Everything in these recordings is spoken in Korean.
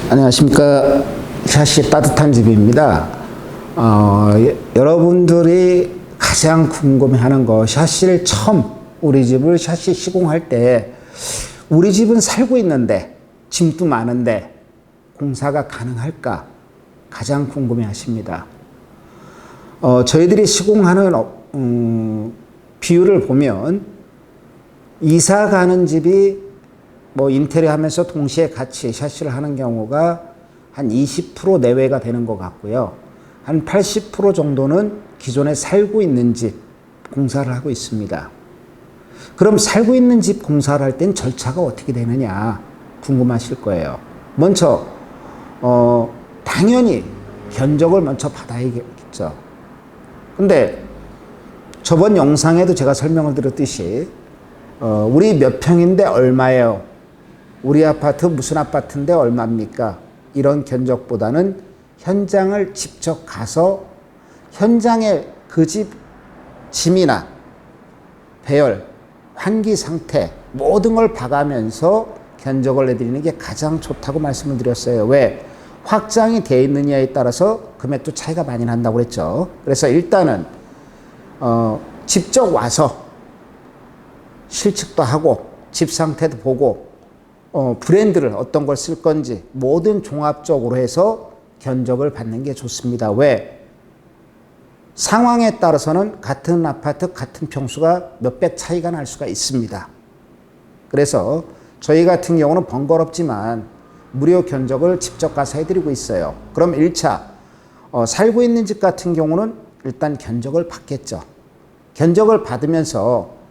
안녕하십니까. 샤시 따뜻한 집입니다. 여러분들이 가장 궁금해하는 거, 샤시를 처음 우리 집을 샤시 시공할 때 우리 집은 살고 있는데 짐도 많은데 공사가 가능할까 가장 궁금해하십니다. 저희들이 시공하는 비율을 보면 이사 가는 집이 뭐 인테리어 하면서 동시에 같이 샤시를 하는 경우가 한 20% 내외가 되는 것 같고요. 한 80% 정도는 기존에 살고 있는 집 공사를 하고 있습니다. 그럼 살고 있는 집 공사를 할 땐 절차가 어떻게 되느냐 궁금하실 거예요. 먼저 당연히 견적을 먼저 받아야겠죠. 근데 저번 영상에도 제가 설명을 드렸듯이 우리 몇 평인데 얼마예요? 우리 아파트 무슨 아파트인데 얼마입니까? 이런 견적보다는 현장을 직접 가서 현장에 그 집 짐이나 배열, 환기 상태 모든 걸 봐가면서 견적을 내드리는 게 가장 좋다고 말씀을 드렸어요. 왜? 확장이 되어 있느냐에 따라서 금액도 차이가 많이 난다고 그랬죠. 그래서 일단은 직접 와서 실측도 하고 집 상태도 보고 브랜드를 어떤 걸 쓸 건지 모든 종합적으로 해서 견적을 받는 게 좋습니다. 왜? 상황에 따라서는 같은 아파트 같은 평수가 몇백 차이가 날 수가 있습니다. 그래서 저희 같은 경우는 번거롭지만 무료 견적을 직접 가서 해드리고 있어요. 그럼 1차 살고 있는 집 같은 경우는 일단 견적을 받겠죠. 견적을 받으면서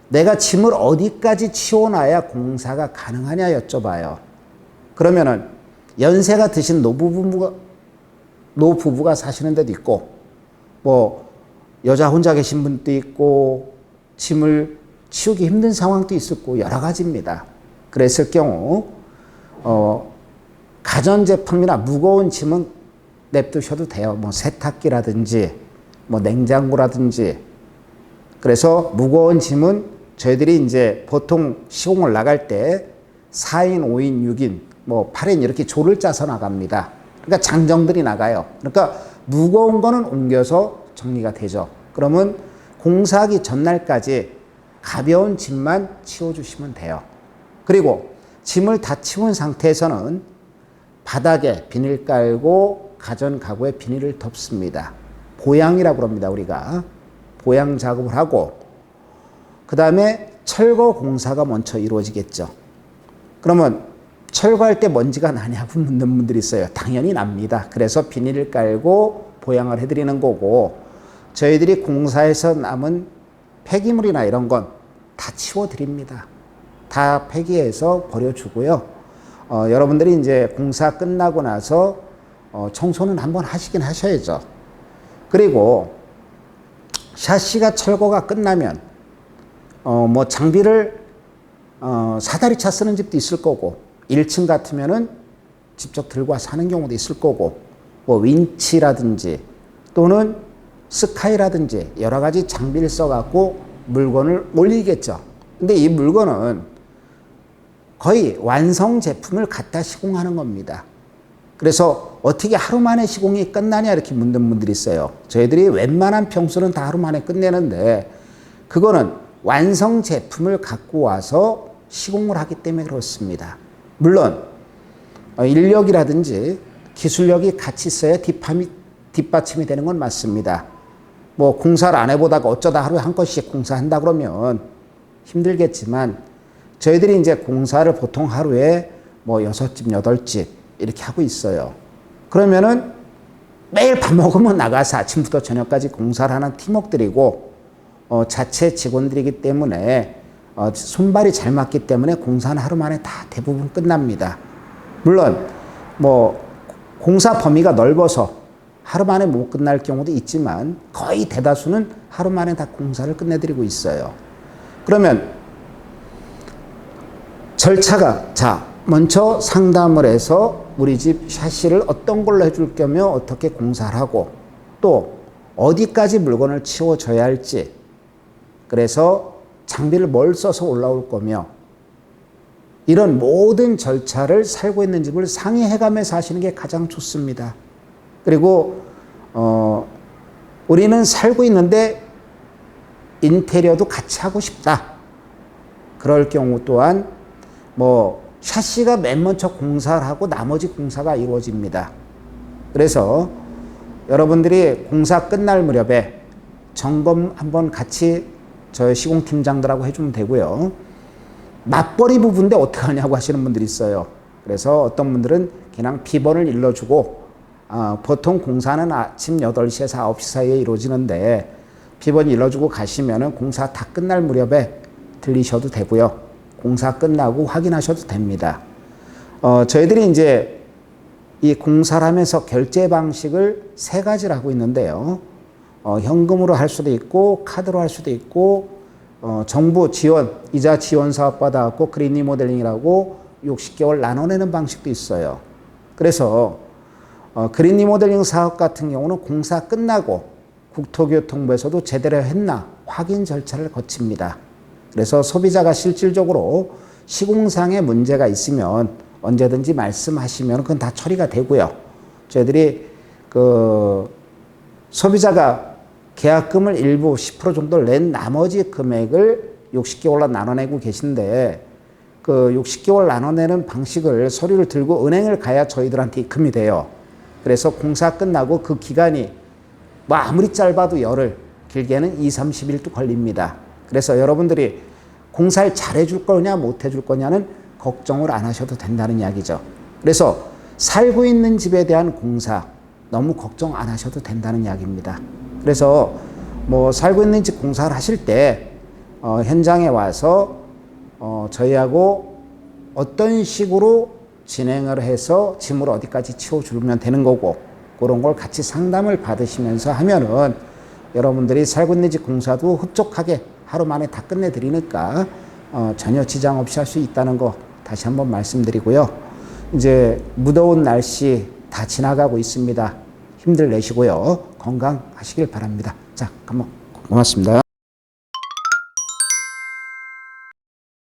내가 짐을 어디까지 치워놔야 공사가 가능하냐 여쭤봐요. 그러면은 연세가 드신 노부부가 사시는 데도 있고 뭐 여자 혼자 계신 분도 있고 짐을 치우기 힘든 상황도 있었고 여러 가지입니다. 그랬을 경우 가전제품이나 무거운 짐은 냅두셔도 돼요. 뭐 세탁기라든지 뭐 냉장고라든지. 그래서 무거운 짐은 저희들이 이제 보통 시공을 나갈 때 4인, 5인, 6인, 뭐 8인 이렇게 조를 짜서 나갑니다. 그러니까 장정들이 나가요. 그러니까 무거운 거는 옮겨서 정리가 되죠. 그러면 공사하기 전날까지 가벼운 짐만 치워주시면 돼요. 그리고 짐을 다 치운 상태에서는 바닥에 비닐 깔고 가전 가구에 비닐을 덮습니다. 보양이라고 합니다. 우리가 보양 작업을 하고 그 다음에 철거 공사가 먼저 이루어지겠죠. 그러면 철거할 때 먼지가 나냐고 묻는 분들이 있어요. 당연히 납니다. 그래서 비닐을 깔고 보양을 해드리는 거고 저희들이 공사에서 남은 폐기물이나 이런 건 다 치워드립니다. 다 폐기해서 버려주고요. 여러분들이 이제 공사 끝나고 나서 청소는 한번 하시긴 하셔야죠. 그리고 샤시가 철거가 끝나면 뭐 장비를 사다리차 쓰는 집도 있을 거고 1층 같으면은 직접 들고 와서 하는 경우도 있을 거고 뭐 윈치라든지 또는 스카이라든지 여러 가지 장비를 써갖고 물건을 올리겠죠. 근데 이 물건은 거의 완성 제품을 갖다 시공하는 겁니다. 그래서 어떻게 하루 만에 시공이 끝나냐 이렇게 묻는 분들이 있어요. 저희들이 웬만한 평수는 다 하루 만에 끝내는데 그거는 완성 제품을 갖고 와서 시공을 하기 때문에 그렇습니다. 물론 인력이라든지 기술력이 같이 있어야 뒷받침이 되는 건 맞습니다. 뭐 공사를 안 해보다가 어쩌다 하루에 한 건씩 공사한다 그러면 힘들겠지만 저희들이 이제 공사를 보통 하루에 뭐 6집, 8집 이렇게 하고 있어요. 그러면은 매일 밥 먹으면 나가서 아침부터 저녁까지 공사를 하는 팀워크들이고 자체 직원들이기 때문에 손발이 잘 맞기 때문에 공사는 하루 만에 다 대부분 끝납니다. 물론 뭐 공사 범위가 넓어서 하루 만에 못 끝날 경우도 있지만 거의 대다수는 하루 만에 다 공사를 끝내드리고 있어요. 그러면 절차가 먼저 상담을 해서 우리 집 샤시를 어떤 걸로 해줄 거며 어떻게 공사를 하고 또 어디까지 물건을 치워줘야 할지 그래서 장비를 뭘 써서 올라올 거며 이런 모든 절차를 살고 있는 집을 상의해가면서 하시는 게 가장 좋습니다. 그리고 우리는 살고 있는데 인테리어도 같이 하고 싶다. 그럴 경우 또한 뭐 샤시가 맨 먼저 공사를 하고 나머지 공사가 이루어집니다. 그래서 여러분들이 공사 끝날 무렵에 점검 한번 같이 저희 시공팀장들하고 해주면 되고요. 맞벌이 부부인데 어떡하냐고 하시는 분들이 있어요. 그래서 어떤 분들은 그냥 비번을 일러주고 보통 공사는 아침 8시에서 9시 사이에 이루어지는데 비번 일러주고 가시면은 공사 다 끝날 무렵에 들리셔도 되고요. 공사 끝나고 확인하셔도 됩니다. 저희들이 이제 이 공사를 하면서 결제 방식을 3가지를 하고 있는데요. 현금으로 할 수도 있고 카드로 할 수도 있고 정부 지원, 이자 지원 사업 받아갖고 그린 리모델링이라고 60개월 나눠내는 방식도 있어요. 그래서 그린 리모델링 사업 같은 경우는 공사 끝나고 국토교통부에서도 제대로 했나 확인 절차를 거칩니다. 그래서 소비자가 실질적으로 시공상의 문제가 있으면 언제든지 말씀하시면 그건 다 처리가 되고요. 저희들이 소비자가 계약금을 일부 10% 정도를 낸 나머지 금액을 60개월로 나눠내고 계신데 그 60개월 나눠내는 방식을 서류를 들고 은행을 가야 저희들한테 입금이 돼요. 그래서 공사 끝나고 그 기간이 뭐 아무리 짧아도 열흘, 길게는 20-30일도 걸립니다. 그래서 여러분들이 공사를 잘해줄 거냐 못해줄 거냐는 걱정을 안 하셔도 된다는 이야기죠. 그래서 살고 있는 집에 대한 공사 너무 걱정 안 하셔도 된다는 이야기입니다. 그래서 뭐 살고 있는 집 공사를 하실 때 현장에 와서 저희하고 어떤 식으로 진행을 해서 짐을 어디까지 치워주면 되는 거고 그런 걸 같이 상담을 받으시면서 하면은 여러분들이 살고 있는 집 공사도 흡족하게 하루 만에 다 끝내드리니까 전혀 지장 없이 할 수 있다는 거 다시 한번 말씀드리고요. 이제 무더운 날씨 다 지나가고 있습니다. 힘들 내시고요. 건강하시길 바랍니다. 자, 고맙습니다.